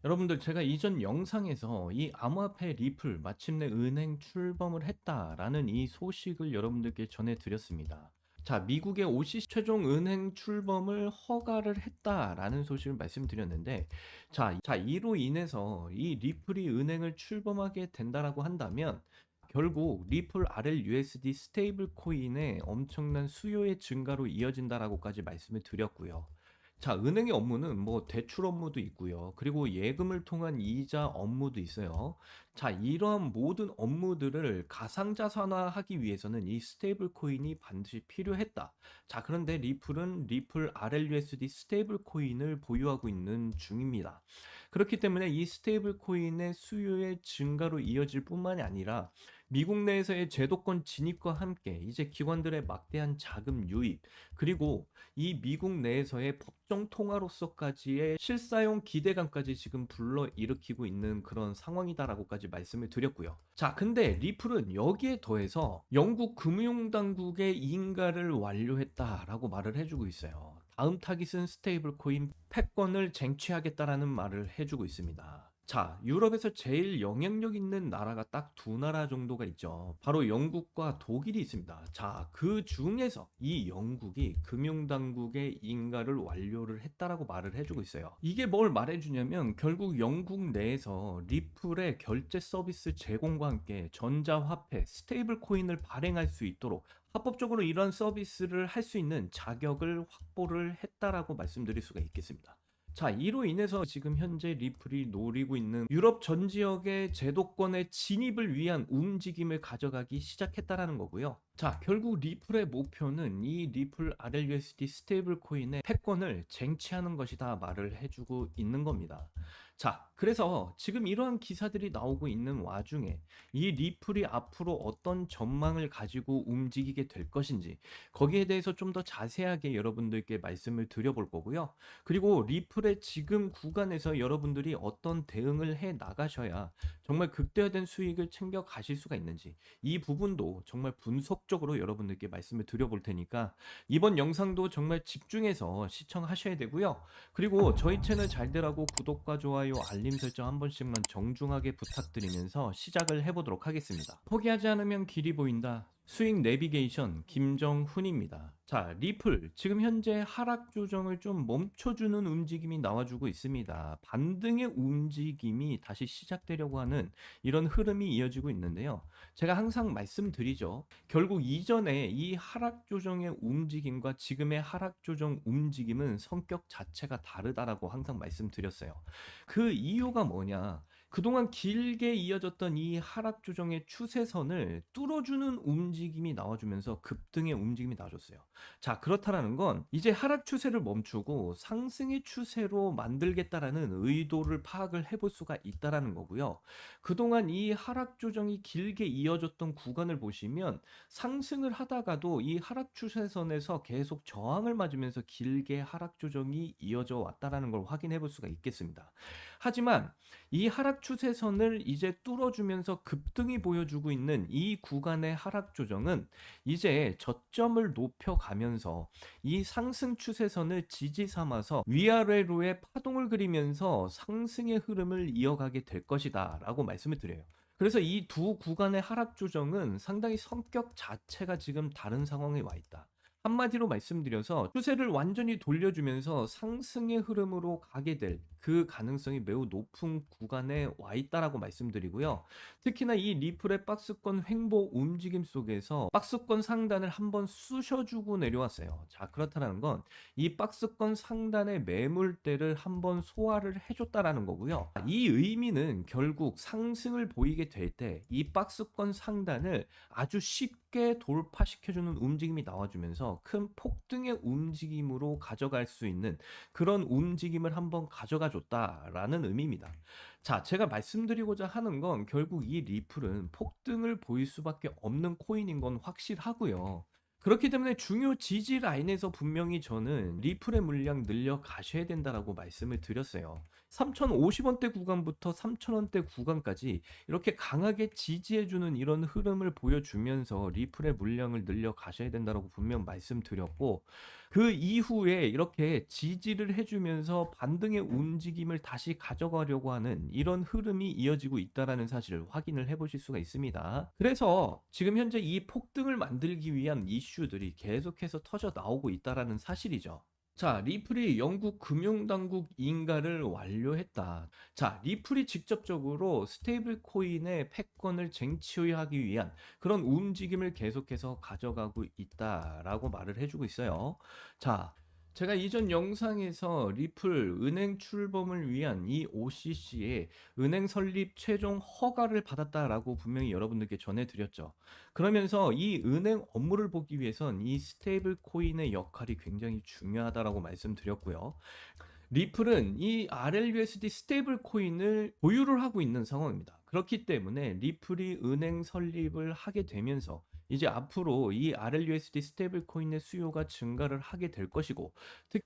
여러분들 제가 이전 영상에서 이 암호화폐 리플 마침내 은행 출범을 했다라는 이 소식을 여러분들께 전해드렸습니다. 자, 미국의 OCC 최종 은행 출범을 허가를 했다라는 소식을 말씀드렸는데, 이로 인해서 이 리플이 은행을 출범하게 된다라고 한다면 결국 리플 RLUSD 스테이블 코인의 엄청난 수요의 증가로 이어진다라고까지 말씀을 드렸고요. 자, 은행의 업무는 뭐 대출 업무도 있고요. 그리고 예금을 통한 이자 업무도 있어요. 자, 이러한 모든 업무들을 가상자산화하기 위해서는 이 스테이블 코인이 반드시 필요했다. 자, 그런데 리플은 리플 RLUSD 스테이블 코인을 보유하고 있는 중입니다. 그렇기 때문에 이 스테이블 코인의 수요의 증가로 이어질 뿐만이 아니라 미국 내에서의 제도권 진입과 함께 이제 기관들의 막대한 자금 유입, 그리고 이 미국 내에서의 법정 통화로서까지의 실사용 기대감까지 지금 불러일으키고 있는 그런 상황이다라고까지 말씀을 드렸고요. 자, 근데 리플은 여기에 더해서 영국 금융당국의 인가를 완료했다라고 말을 해주고 있어요. 다음 타깃은 스테이블 코인 패권을 쟁취하겠다라는 말을 해주고 있습니다. 자, 유럽에서 제일 영향력 있는 나라가 딱 두 나라 정도가 있죠. 바로 영국과 독일이 있습니다. 자, 그 중에서 이 영국이 금융당국의 인가를 완료를 했다라고 말을 해주고 있어요. 이게 뭘 말해주냐면 결국 영국 내에서 리플의 결제 서비스 제공과 함께 전자화폐, 스테이블 코인을 발행할 수 있도록 합법적으로 이런 서비스를 할 수 있는 자격을 확보를 했다라고 말씀드릴 수가 있겠습니다. 자, 이로 인해서 지금 현재 리플이 노리고 있는 유럽 전 지역의 제도권의 진입을 위한 움직임을 가져가기 시작했다라는 거고요. 자, 결국 리플의 목표는 이 리플 RLUSD 스테이블 코인의 패권을 쟁취하는 것이다 말을 해주고 있는 겁니다. 자, 그래서 지금 이러한 기사들이 나오고 있는 와중에 이 리플이 앞으로 어떤 전망을 가지고 움직이게 될 것인지 거기에 대해서 좀 더 자세하게 여러분들께 말씀을 드려볼 거고요. 그리고 리플의 지금 구간에서 여러분들이 어떤 대응을 해 나가셔야 정말 극대화된 수익을 챙겨 가실 수가 있는지 이 부분도 정말 분석적으로 여러분들께 말씀을 드려볼 테니까 이번 영상도 정말 집중해서 시청하셔야 되고요. 그리고 저희 채널 잘 되라고 구독과 좋아요, 알림 설정 한 번씩만 정중하게 부탁드리면서 시작을 해보도록 하겠습니다. 포기하지 않으면 길이 보인다. 수익 내비게이션 김정훈입니다. 자, 리플 지금 현재 하락 조정을 좀 멈춰주는 움직임이 나와주고 있습니다. 반등의 움직임이 다시 시작되려고 하는 이런 흐름이 이어지고 있는데요. 제가 항상 말씀드리죠. 결국 이전에 이 하락 조정의 움직임과 지금의 하락 조정 움직임은 성격 자체가 다르다라고 항상 말씀드렸어요. 그 이유가 뭐냐? 그동안 길게 이어졌던 이 하락 조정의 추세선을 뚫어주는 움직임이 나와주면서 급등의 움직임이 나와줬어요. 자, 그렇다라는 건 이제 하락 추세를 멈추고 상승의 추세로 만들겠다라는 의도를 파악을 해볼 수가 있다라는 거고요. 그동안 이 하락 조정이 길게 이어졌던 구간을 보시면 상승을 하다가도 이 하락 추세선에서 계속 저항을 맞으면서 길게 하락 조정이 이어져 왔다라는 걸 확인해 볼 수가 있겠습니다. 하지만 이 하락 추세선을 이제 뚫어주면서 급등이 보여주고 있는 이 구간의 하락 조정은 이제 저점을 높여가면서 이 상승 추세선을 지지 삼아서 위아래로의 파동을 그리면서 상승의 흐름을 이어가게 될 것이다 라고 말씀을 드려요. 그래서 이 두 구간의 하락 조정은 상당히 성격 자체가 지금 다른 상황에 와 있다. 한마디로 말씀드려서 추세를 완전히 돌려주면서 상승의 흐름으로 가게 될 그 가능성이 매우 높은 구간에 와 있다라고 말씀드리고요. 특히나 이 리플의 박스권 횡보 움직임 속에서 박스권 상단을 한번 쑤셔주고 내려왔어요. 자, 그렇다는 건 이 박스권 상단의 매물대를 한번 소화를 해줬다라는 거고요. 이 의미는 결국 상승을 보이게 될 때 이 박스권 상단을 아주 쉽게 돌파시켜주는 움직임이 나와주면서 큰 폭등의 움직임으로 가져갈 수 있는 그런 움직임을 한번 가져가 줬다라는 의미입니다. 자, 제가 말씀드리고자 하는 건 결국 이 리플은 폭등을 보일 수밖에 없는 코인인 건 확실하고요. 그렇기 때문에 중요 지지 라인에서 분명히 저는 리플의 물량 늘려 가셔야 된다라고 말씀을 드렸어요. 3,050원대 구간부터 3,000원대 구간까지 이렇게 강하게 지지해 주는 이런 흐름을 보여주면서 리플의 물량을 늘려 가셔야 된다라고 분명 말씀드렸고, 그 이후에 이렇게 지지를 해 주면서 반등의 움직임을 다시 가져가려고 하는 이런 흐름이 이어지고 있다라는 사실을 확인을 해 보실 수가 있습니다. 그래서 지금 현재 이 폭등을 만들기 위한 이슈들이 계속해서 터져 나오고 있다라는 사실이죠. 자, 리플이 영국 금융당국 인가를 완료했다. 자, 리플이 직접적으로 스테이블 코인의 패권을 쟁취하기 위한 그런 움직임을 계속해서 가져가고 있다라고 말을 해주고 있어요. 자, 제가 이전 영상에서 리플 은행 출범을 위한 이 OCC의 은행 설립 최종 허가를 받았다라고 분명히 여러분들께 전해드렸죠. 그러면서 이 은행 업무를 보기 위해선 이 스테이블 코인의 역할이 굉장히 중요하다라고 말씀드렸고요. 리플은 이 RLUSD 스테이블 코인을 보유를 하고 있는 상황입니다. 그렇기 때문에 리플이 은행 설립을 하게 되면서 이제 앞으로 이 RLUSD 스테이블 코인의 수요가 증가를 하게 될 것이고,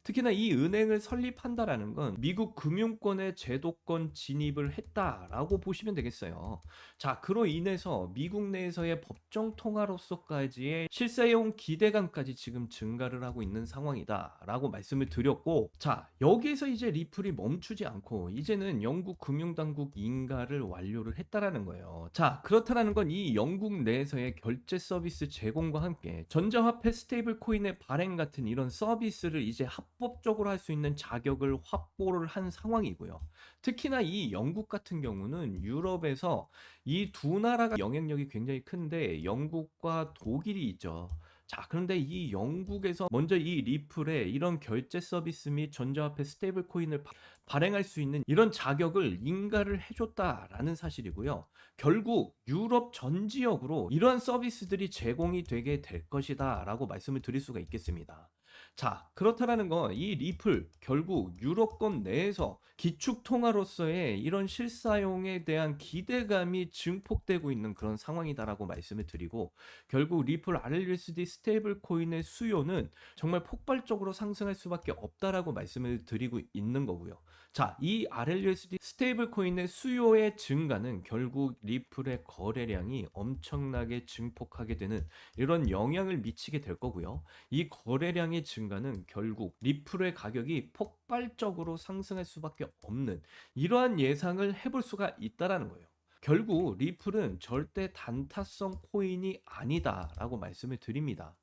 특히나 이 은행을 설립한다라는 건 미국 금융권의 제도권 진입을 했다라고 보시면 되겠어요. 자, 그로 인해서 미국 내에서의 법정 통화로서까지의 실사용 기대감까지 지금 증가를 하고 있는 상황이다라고 말씀을 드렸고, 자, 여기에서 이제 리플이 멈추지 않고 이제는 영국 금융당국 인가를 완료를 했다라는 거예요. 자, 그렇다라는 건 이 영국 내에서의 결제 서비스 제공과 함께 전자화폐 스테이블 코인의 발행 같은 이런 서비스를 이제 합법적으로 할 수 있는 자격을 확보를 한 상황이고요. 특히나 이 영국 같은 경우는 유럽에서 이 두 나라가 영향력이 굉장히 큰데 영국과 독일이 있죠. 자, 그런데 이 영국에서 먼저 이 리플에 이런 결제 서비스 및 전자화폐 스테이블 코인을 발행할 수 있는 이런 자격을 인가를 해줬다라는 사실이고요. 결국 유럽 전 지역으로 이러한 서비스들이 제공이 되게 될 것이다라고 말씀을 드릴 수가 있겠습니다. 자, 그렇다라는 건 이 리플 결국 유럽권 내에서 기축통화로서의 이런 실사용에 대한 기대감이 증폭되고 있는 그런 상황이다라고 말씀을 드리고, 결국 리플 RLUSD 스테이블 코인의 수요는 정말 폭발적으로 상승할 수밖에 없다라고 말씀을 드리고 있는 거고요. 자, 이 RLUSD 스테이블 코인의 수요의 증가는 결국 리플의 거래량이 엄청나게 증폭하게 되는 이런 영향을 미치게 될 거고요. 이 거래량의 증가는 결국 리플의 가격이 폭발적으로 상승할 수밖에 없는 이러한 예상을 해볼 수가 있다라는 거예요. 결국 리플은 절대 단타성 코인이 아니다라고 말씀을 드립니다.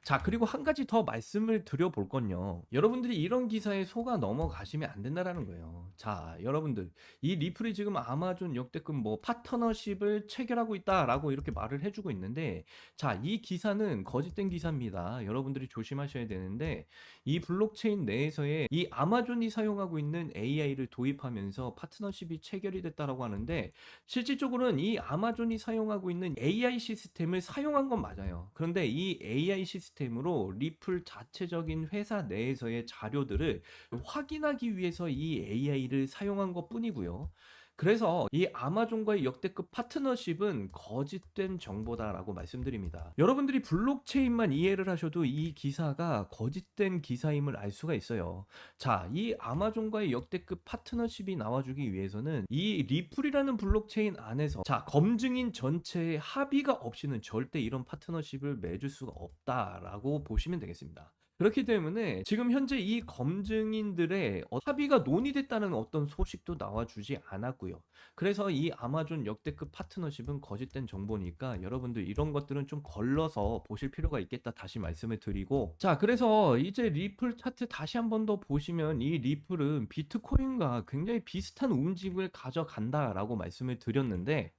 자, 그리고 한 가지 더 말씀을 드려볼 건요. 여러분들이 이런 기사에 속아 넘어가시면 안 된다라는 거예요. 자, 여러분들, 이 리플이 지금 아마존 역대급 뭐 파트너십을 체결하고 있다라고 이렇게 말을 해주고 있는데, 자, 이 기사는 거짓된 기사입니다. 여러분들이 조심하셔야 되는데, 이 블록체인 내에서의 이 아마존이 사용하고 있는 AI를 도입하면서 파트너십이 체결이 됐다라고 하는데, 실질적으로는 이 아마존이 사용하고 있는 AI 시스템을 사용한 건 맞아요. 그런데 이 AI 시스템으로 리플 자체적인 회사 내에서의 자료들을 확인하기 위해서 이 AI를 사용한 것 뿐이고요. 그래서 이 아마존과의 역대급 파트너십은 거짓된 정보다라고 말씀드립니다. 여러분들이 블록체인만 이해를 하셔도 이 기사가 거짓된 기사임을 알 수가 있어요. 자, 이 아마존과의 역대급 파트너십이 나와주기 위해서는 이 리플이라는 블록체인 안에서 자, 검증인 전체의 합의가 없이는 절대 이런 파트너십을 맺을 수가 없다라고 보시면 되겠습니다. 그렇기 때문에 지금 현재 이 검증인들의 합의가 논의됐다는 어떤 소식도 나와주지 않았고요. 그래서 이 아마존 역대급 파트너십은 거짓된 정보니까 여러분들 이런 것들은 좀 걸러서 보실 필요가 있겠다 다시 말씀을 드리고, 자, 그래서 이제 리플 차트 다시 한 번 더 보시면 이 리플은 비트코인과 굉장히 비슷한 움직임을 가져간다라고 말씀을 드렸는데,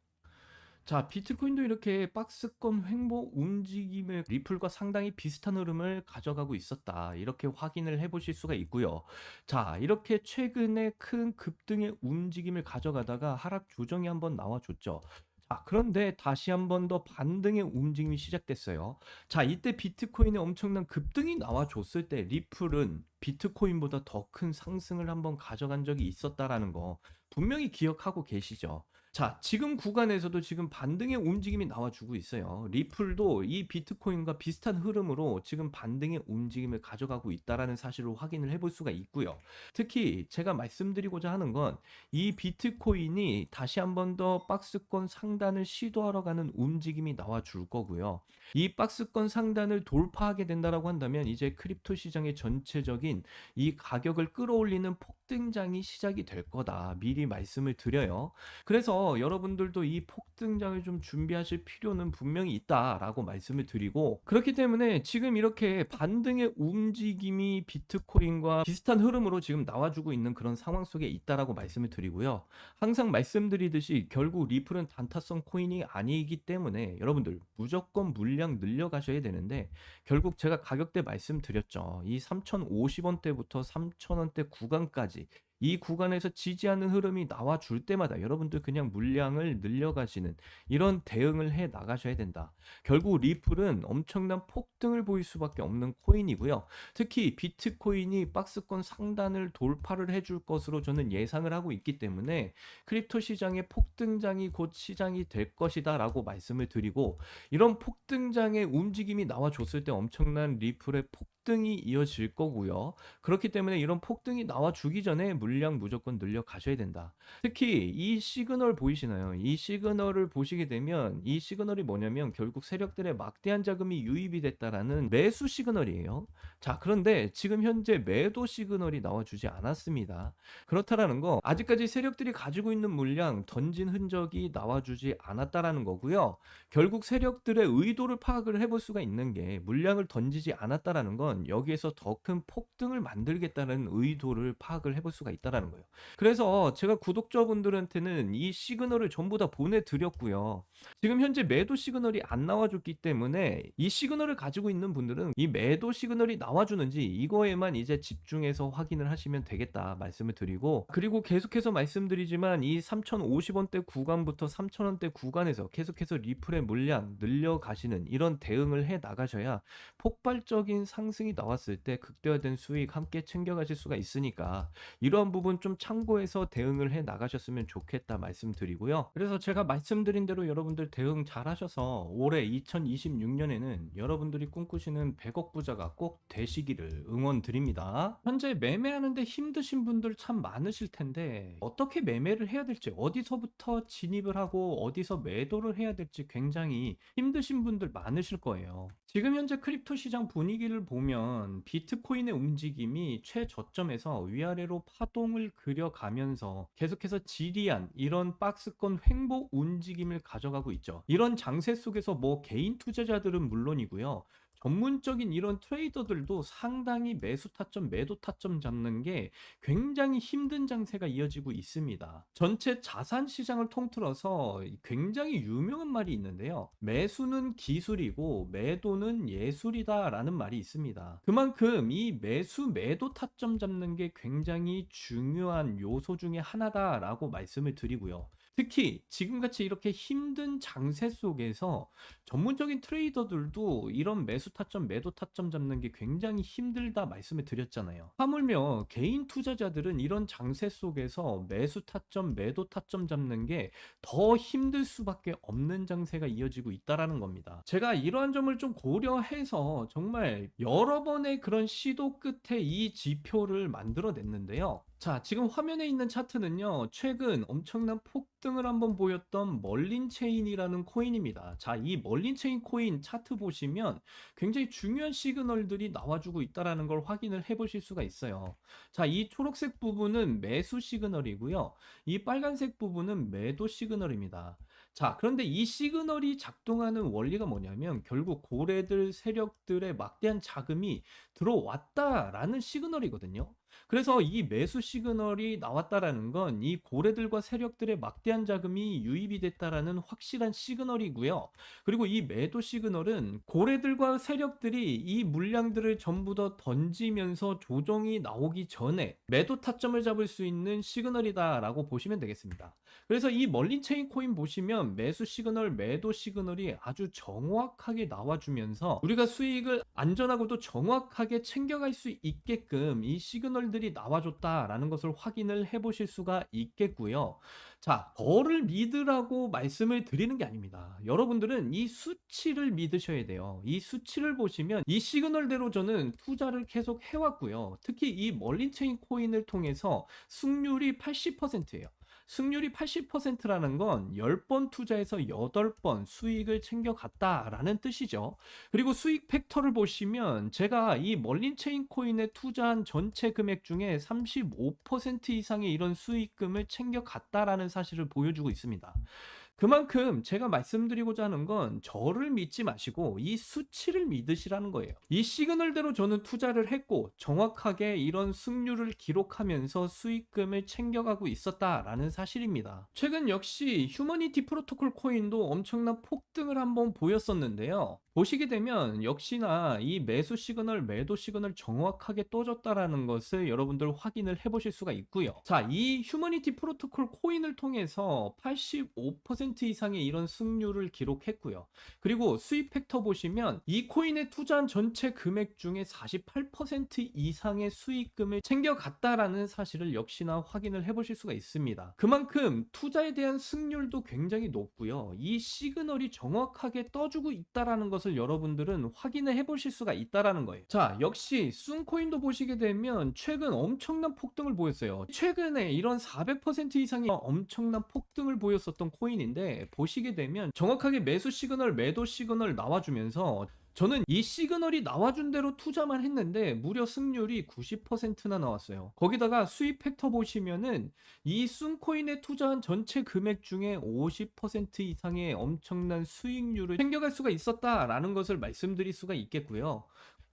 자, 비트코인도 이렇게 박스권 횡보 움직임을 리플과 상당히 비슷한 흐름을 가져가고 있었다. 이렇게 확인을 해 보실 수가 있고요. 자, 이렇게 최근에 큰 급등의 움직임을 가져가다가 하락 조정이 한번 나와줬죠. 자, 그런데 다시 한번 더 반등의 움직임이 시작됐어요. 자, 이때 비트코인의 엄청난 급등이 나와줬을 때 리플은 비트코인보다 더 큰 상승을 한번 가져간 적이 있었다라는 거 분명히 기억하고 계시죠? 자, 지금 구간에서도 지금 반등의 움직임이 나와주고 있어요. 리플도 이 비트코인과 비슷한 흐름으로 지금 반등의 움직임을 가져가고 있다라는 사실을 확인을 해볼 수가 있고요. 특히 제가 말씀드리고자 하는 건 이 비트코인이 다시 한번 더 박스권 상단을 시도하러 가는 움직임이 나와줄 거고요. 이 박스권 상단을 돌파하게 된다라고 한다면 이제 크립토 시장의 전체적인 이 가격을 끌어올리는 폭등장이 시작이 될 거다. 미리 말씀을 드려요. 그래서 여러분들도 이 폭등장을 좀 준비하실 필요는 분명히 있다라고 말씀을 드리고, 그렇기 때문에 지금 이렇게 반등의 움직임이 비트코인과 비슷한 흐름으로 지금 나와주고 있는 그런 상황 속에 있다라고 말씀을 드리고요. 항상 말씀드리듯이 결국 리플은 단타성 코인이 아니기 때문에 여러분들 무조건 물량 늘려가셔야 되는데, 결국 제가 가격대 말씀드렸죠. 이 3,050원대부터 3,000원대 구간까지 이 구간에서 지지하는 흐름이 나와줄 때마다 여러분들 그냥 물량을 늘려가시는 이런 대응을 해 나가셔야 된다. 결국 리플은 엄청난 폭등을 보일 수밖에 없는 코인이고요. 특히 비트코인이 박스권 상단을 돌파를 해줄 것으로 저는 예상을 하고 있기 때문에 크립토 시장의 폭등장이 곧 시장이 될 것이다 라고 말씀을 드리고, 이런 폭등장의 움직임이 나와줬을 때 엄청난 리플의 폭등이 이어질 거고요. 그렇기 때문에 이런 폭등이 나와주기 전에 물량 무조건 늘려 가셔야 된다. 특히 이 시그널 보이시나요? 이 시그널을 보시게 되면 이 시그널이 뭐냐면 결국 세력들의 막대한 자금이 유입이 됐다라는 매수 시그널이에요. 자, 그런데 지금 현재 매도 시그널이 나와주지 않았습니다. 그렇다라는 거, 아직까지 세력들이 가지고 있는 물량 던진 흔적이 나와주지 않았다라는 거고요. 결국 세력들의 의도를 파악을 해볼 수가 있는 게, 물량을 던지지 않았다라는 건 여기에서 더 큰 폭등을 만들겠다는 의도를 파악을 해볼 수가 있다라는 거예요. 그래서 제가 구독자분들한테는 이 시그널을 전부 다 보내드렸고요. 지금 현재 매도 시그널이 안 나와줬기 때문에 이 시그널을 가지고 있는 분들은 이 매도 시그널이 나와주는지 이거에만 이제 집중해서 확인을 하시면 되겠다 말씀을 드리고, 그리고 계속해서 말씀드리지만 이 3,050원대 구간부터 3,000원대 구간에서 계속해서 리플의 물량 늘려가시는 이런 대응을 해 나가셔야 폭발적인 상승이 나왔을 때 극대화된 수익 함께 챙겨가실 수가 있으니까 이러한 부분 좀 참고해서 대응을 해 나가셨으면 좋겠다 말씀드리고요. 그래서 제가 말씀드린 대로 여러분들 대응 잘 하셔서 올해 2026년에는 여러분들이 꿈꾸시는 100억 부자가 꼭 되시기를 응원드립니다. 현재 매매하는데 힘드신 분들 참 많으실 텐데 어떻게 매매를 해야 될지, 어디서부터 진입을 하고 어디서 매도를 해야 될지 굉장히 힘드신 분들 많으실 거예요. 지금 현재 크립토 시장 분위기를 보면 비트코인의 움직임이 최저점에서 위아래로 파동을 그려가면서 계속해서 지리한 이런 박스권 횡보 움직임을 가져가고 있죠. 이런 장세 속에서 뭐 개인 투자자들은 물론이고요. 전문적인 이런 트레이더들도 상당히 매수 타점, 매도 타점 잡는 게 굉장히 힘든 장세가 이어지고 있습니다. 전체 자산 시장을 통틀어서 굉장히 유명한 말이 있는데요. 매수는 기술이고 매도는 예술이다라는 말이 있습니다. 그만큼 이 매수, 매도 타점 잡는 게 굉장히 중요한 요소 중에 하나다라고 말씀을 드리고요. 특히 지금같이 이렇게 힘든 장세 속에서 전문적인 트레이더들도 이런 매수 타점, 매도 타점 잡는 게 굉장히 힘들다 말씀을 드렸잖아요. 하물며 개인 투자자들은 이런 장세 속에서 매수 타점, 매도 타점 잡는 게 더 힘들 수밖에 없는 장세가 이어지고 있다라는 겁니다. 제가 이러한 점을 좀 고려해서 정말 여러 번의 그런 시도 끝에 이 지표를 만들어냈는데요. 자, 지금 화면에 있는 차트는요, 최근 엄청난 폭등을 한번 보였던 멀린 체인이라는 코인입니다. 자, 이 멀린 체인 코인 차트 보시면 굉장히 중요한 시그널들이 나와주고 있다는 걸 확인을 해 보실 수가 있어요. 자, 이 초록색 부분은 매수 시그널이고요. 이 빨간색 부분은 매도 시그널입니다. 자, 그런데 이 시그널이 작동하는 원리가 뭐냐면 결국 고래들 세력들의 막대한 자금이 들어왔다라는 시그널이거든요. 그래서 이 매수 시그널이 나왔다라는 건 이 고래들과 세력들의 막대한 자금이 유입이 됐다라는 확실한 시그널이고요. 그리고 이 매도 시그널은 고래들과 세력들이 이 물량들을 전부 다 던지면서 조정이 나오기 전에 매도 타점을 잡을 수 있는 시그널이다라고 보시면 되겠습니다. 그래서 이 멀린 체인 코인 보시면 매수 시그널, 매도 시그널이 아주 정확하게 나와주면서 우리가 수익을 안전하고도 정확하게 챙겨갈 수 있게끔 이 시그널 시그널들이 나와줬다라는 것을 확인을 해보실 수가 있겠고요. 자, 저를 믿으라고 말씀을 드리는 게 아닙니다. 여러분들은 이 수치를 믿으셔야 돼요. 이 수치를 보시면 이 시그널대로 저는 투자를 계속 해왔고요. 특히 이 멀린체인 코인을 통해서 승률이 80%예요. 승률이 80%라는 건 10번 투자해서 8번 수익을 챙겨갔다라는 뜻이죠. 그리고 수익 팩터를 보시면 제가 이 멀린체인 코인에 투자한 전체 금액 중에 35% 이상의 이런 수익금을 챙겨갔다라는 사실을 보여주고 있습니다. 그만큼 제가 말씀드리고자 하는 건 저를 믿지 마시고 이 수치를 믿으시라는 거예요. 이 시그널대로 저는 투자를 했고 정확하게 이런 승률을 기록하면서 수익금을 챙겨가고 있었다라는 사실입니다. 최근 역시 휴머니티 프로토콜 코인도 엄청난 폭등을 한번 보였었는데요. 보시게 되면 역시나 이 매수 시그널, 매도 시그널 정확하게 떠줬다라는 것을 여러분들 확인을 해보실 수가 있고요. 자, 이 휴머니티 프로토콜 코인을 통해서 85% 이상의 이런 승률을 기록했고요. 그리고 수익 팩터 보시면 이 코인에 투자한 전체 금액 중에 48% 이상의 수익금을 챙겨갔다라는 사실을 역시나 확인을 해보실 수가 있습니다. 그만큼 투자에 대한 승률도 굉장히 높고요. 이 시그널이 정확하게 떠주고 있다라는 것을 여러분들은 확인을 해보실 수가 있다라는 거예요. 자, 역시 순코인도 보시게 되면 최근 엄청난 폭등을 보였어요. 최근에 이런 400% 이상의 엄청난 폭등을 보였었던 코인인데 보시게 되면 정확하게 매수 시그널, 매도 시그널 나와주면서 저는 이 시그널이 나와준 대로 투자만 했는데 무려 승률이 90%나 나왔어요. 거기다가 수익 팩터 보시면은 이 순코인에 투자한 전체 금액 중에 50% 이상의 엄청난 수익률을 챙겨갈 수가 있었다라는 것을 말씀드릴 수가 있겠고요.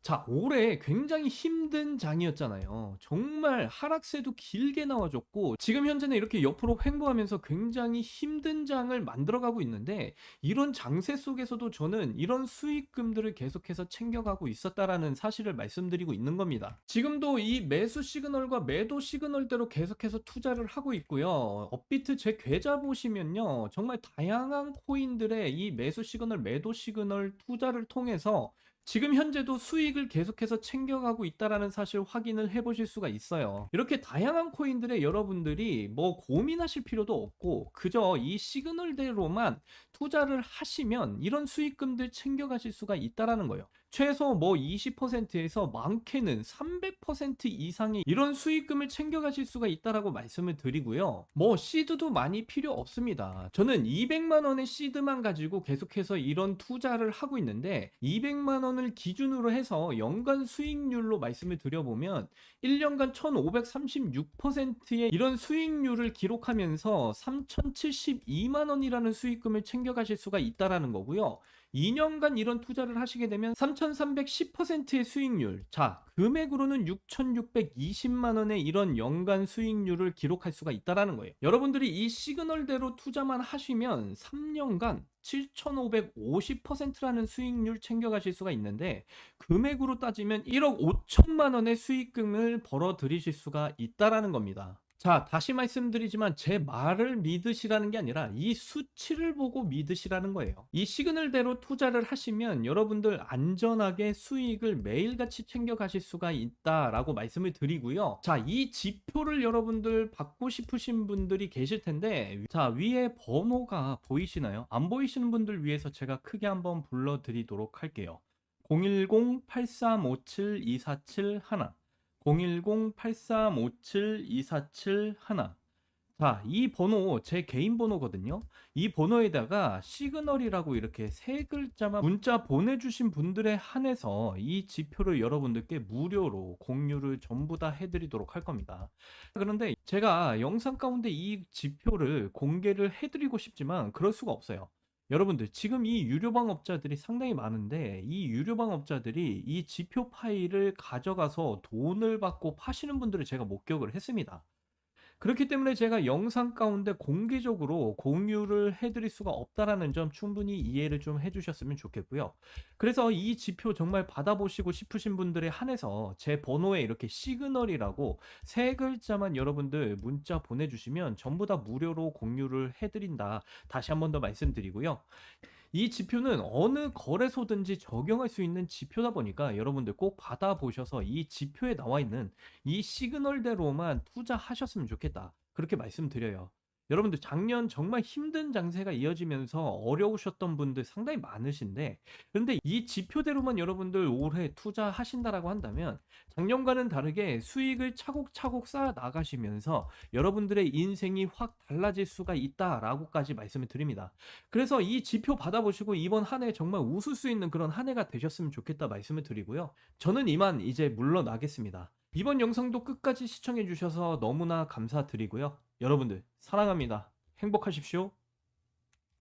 자, 올해 굉장히 힘든 장이었잖아요. 정말 하락세도 길게 나와줬고 지금 현재는 이렇게 옆으로 횡보하면서 굉장히 힘든 장을 만들어가고 있는데 이런 장세 속에서도 저는 이런 수익금들을 계속해서 챙겨가고 있었다라는 사실을 말씀드리고 있는 겁니다. 지금도 이 매수 시그널과 매도 시그널대로 계속해서 투자를 하고 있고요. 업비트 제 계좌 보시면요. 정말 다양한 코인들의 이 매수 시그널, 매도 시그널 투자를 통해서 지금 현재도 수익을 계속해서 챙겨가고 있다라는 사실 확인을 해보실 수가 있어요. 이렇게 다양한 코인들에 여러분들이 뭐 고민하실 필요도 없고 그저 이 시그널대로만 투자를 하시면 이런 수익금들 챙겨가실 수가 있다라는 거예요. 최소 뭐 20%에서 많게는 300% 이상의 이런 수익금을 챙겨가실 수가 있다라고 말씀을 드리고요. 뭐 시드도 많이 필요 없습니다. 저는 200만 원의 시드만 가지고 계속해서 이런 투자를 하고 있는데 200만 원을 기준으로 해서 연간 수익률로 말씀을 드려보면 1년간 1536%의 이런 수익률을 기록하면서 3072만 원이라는 수익금을 챙겨가실 수가 있다라는 거고요. 2년간 이런 투자를 하시게 되면 3310%의 수익률. 자, 금액으로는 6620만 원의 이런 연간 수익률을 기록할 수가 있다라는 거예요. 여러분들이 이 시그널대로 투자만 하시면 3년간 7550%라는 수익률 챙겨가실 수가 있는데 금액으로 따지면 1억 5천만 원의 수익금을 벌어 들이실 수가 있다라는 겁니다. 자, 다시 말씀드리지만 제 말을 믿으시라는 게 아니라 이 수치를 보고 믿으시라는 거예요. 이 시그널대로 투자를 하시면 여러분들 안전하게 수익을 매일같이 챙겨가실 수가 있다라고 말씀을 드리고요. 자, 이 지표를 여러분들 받고 싶으신 분들이 계실 텐데 자, 위에 번호가 보이시나요? 안 보이시는 분들 위해서 제가 크게 한번 불러드리도록 할게요. 010-8357-2471 010-8357-2471 자, 이 번호 제 개인 번호거든요. 이 번호에다가 시그널이라고 이렇게 세 글자만 문자 보내주신 분들에 한해서 이 지표를 여러분들께 무료로 공유를 전부 다 해드리도록 할 겁니다. 그런데 제가 영상 가운데 이 지표를 공개를 해드리고 싶지만 그럴 수가 없어요. 여러분들 지금 이 유료방업자들이 상당히 많은데 이 유료방업자들이 이 지표 파일을 가져가서 돈을 받고 파시는 분들을 제가 목격을 했습니다. 그렇기 때문에 제가 영상 가운데 공개적으로 공유를 해드릴 수가 없다라는 점 충분히 이해를 좀 해주셨으면 좋겠고요. 그래서 이 지표 정말 받아보시고 싶으신 분들에 한해서 제 번호에 이렇게 시그널이라고 세 글자만 여러분들 문자 보내주시면 전부 다 무료로 공유를 해드린다. 다시 한 번 더 말씀드리고요. 이 지표는 어느 거래소든지 적용할 수 있는 지표다 보니까 여러분들 꼭 받아보셔서 이 지표에 나와 있는 이 시그널대로만 투자하셨으면 좋겠다. 그렇게 말씀드려요. 여러분들 작년 정말 힘든 장세가 이어지면서 어려우셨던 분들 상당히 많으신데, 근데 이 지표대로만 여러분들 올해 투자하신다라고 한다면 작년과는 다르게 수익을 차곡차곡 쌓아 나가시면서 여러분들의 인생이 확 달라질 수가 있다라고까지 말씀을 드립니다. 그래서 이 지표 받아보시고 이번 한 해 정말 웃을 수 있는 그런 한 해가 되셨으면 좋겠다 말씀을 드리고요. 저는 이만 이제 물러나겠습니다. 이번 영상도 끝까지 시청해 주셔서 너무나 감사드리고요. 여러분들 사랑합니다. 행복하십시오.